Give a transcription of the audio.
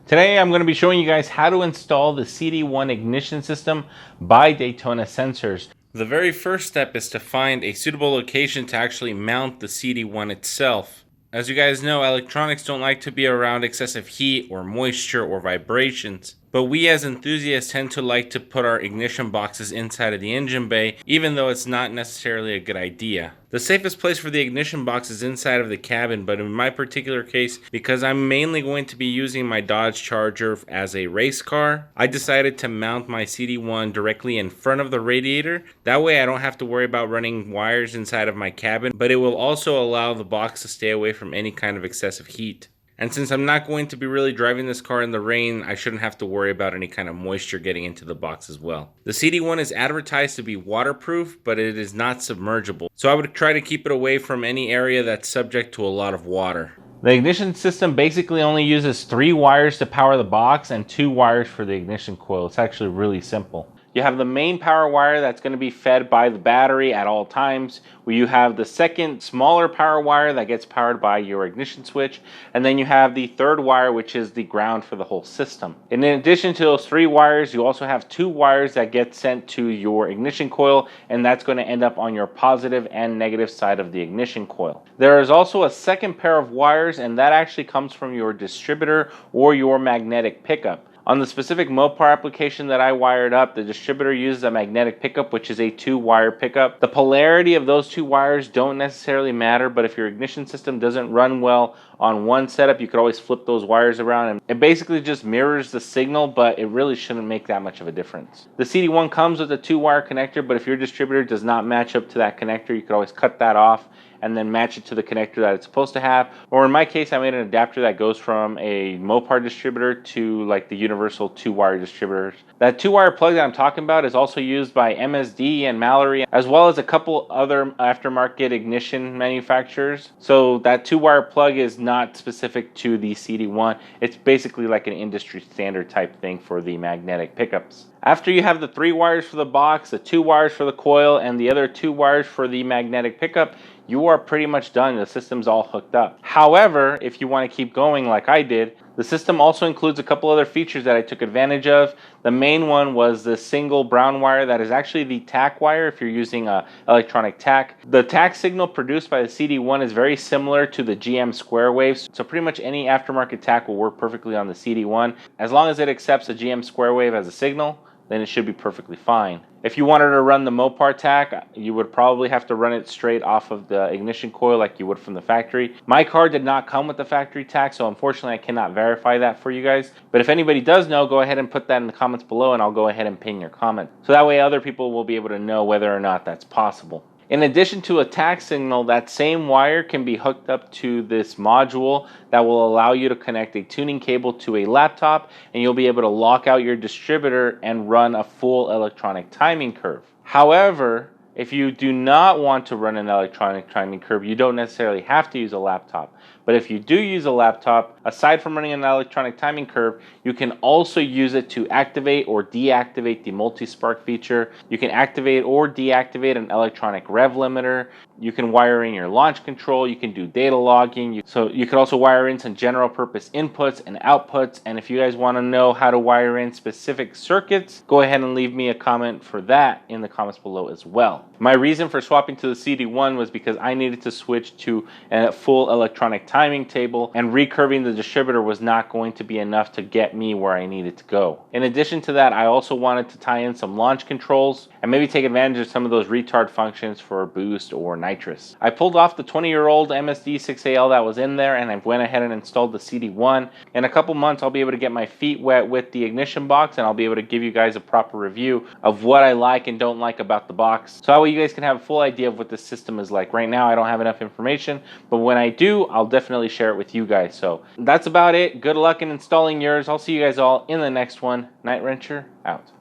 Today I'm going to be showing you guys how to install the CD-1 ignition system by Daytonasensors. The very first step is to find a suitable location to actually mount the CD-1 itself. As you guys know, electronics don't like to be around excessive heat or moisture or vibrations. But we as enthusiasts tend to like to put our ignition boxes inside of the engine bay, even though it's not necessarily a good idea. The safest place for the ignition box is inside of the cabin, but in my particular case, because I'm mainly going to be using my Dodge Charger as a race car, I decided to mount my CD-1 directly in front of the radiator. That way I don't have to worry about running wires inside of my cabin, but it will also allow the box to stay away from any kind of excessive heat. And since I'm not going to be really driving this car in the rain, I shouldn't have to worry about any kind of moisture getting into the box as well. The CD-1 is advertised to be waterproof, but it is not submergible. So I would try to keep it away from any area that's subject to a lot of water. The ignition system basically only uses 3 wires to power the box and 2 wires for the ignition coil. It's actually really simple. You have the main power wire that's going to be fed by the battery at all times. You have the second smaller power wire that gets powered by your ignition switch. And then you have the third wire, which is the ground for the whole system. And in addition to those 3 wires, you also have 2 wires that get sent to your ignition coil. And that's going to end up on your positive and negative side of the ignition coil. There is also a second pair of wires, and that actually comes from your distributor or your magnetic pickup. On the specific Mopar application that I wired up, the distributor uses a magnetic pickup, which is a 2-wire pickup. The polarity of those 2 wires don't necessarily matter, but if your ignition system doesn't run well on one setup, you could always flip those wires around, and it basically just mirrors the signal, but it really shouldn't make that much of a difference. The CD-1 comes with a 2-wire connector, but if your distributor does not match up to that connector, you could always cut that off and then match it to the connector that it's supposed to have. Or in my case, I made an adapter that goes from a Mopar distributor to like the universal 2-wire distributors. That 2-wire plug that I'm talking about is also used by MSD and Mallory, as well as a couple other aftermarket ignition manufacturers. So that 2-wire plug is not specific to the CD-1. It's basically like an industry standard type thing for the magnetic pickups. After you have the 3 wires for the box, the 2 wires for the coil, and the other 2 wires for the magnetic pickup, you are pretty much done. The system's all hooked up. However, if you want to keep going like I did, the system also includes a couple other features that I took advantage of. The main one was the single brown wire that is actually the tach wire if you're using a electronic tach. The tach signal produced by the CD-1 is very similar to the GM square waves, so pretty much any aftermarket tach will work perfectly on the CD-1. As long as it accepts a GM square wave as a signal, then it should be perfectly fine. If you wanted to run the Mopar tach, you would probably have to run it straight off of the ignition coil like you would from the factory. My car did not come with the factory tach, so unfortunately I cannot verify that for you guys. But if anybody does know, go ahead and put that in the comments below and I'll go ahead and pin your comment. So that way other people will be able to know whether or not that's possible. In addition to a tach signal, that same wire can be hooked up to this module that will allow you to connect a tuning cable to a laptop, and you'll be able to lock out your distributor and run a full electronic timing curve. However, if you do not want to run an electronic timing curve, you don't necessarily have to use a laptop. But if you do use a laptop, aside from running an electronic timing curve, you can also use it to activate or deactivate the multi-spark feature. You can activate or deactivate an electronic rev limiter. You can wire in your launch control. You can do data logging. So you could also wire in some general purpose inputs and outputs. And if you guys want to know how to wire in specific circuits, go ahead and leave me a comment for that in the comments below as well. My reason for swapping to the CD-1 was because I needed to switch to a full electronic timing table, and recurving the distributor was not going to be enough to get me where I needed to go. In addition to that, I also wanted to tie in some launch controls and maybe take advantage of some of those retard functions for boost or nitrous. I pulled off the 20-year-old MSD 6AL that was in there, and I went ahead and installed the CD-1. In a couple months, I'll be able to get my feet wet with the ignition box, and I'll be able to give you guys a proper review of what I like and don't like about the box, so that way you guys can have a full idea of what this system is like. Right now, I don't have enough information, but when I do, I'll definitely share it with you guys. So that's about it. Good luck in installing yours. I'll see you guys all in the next one. Night Wrencher out.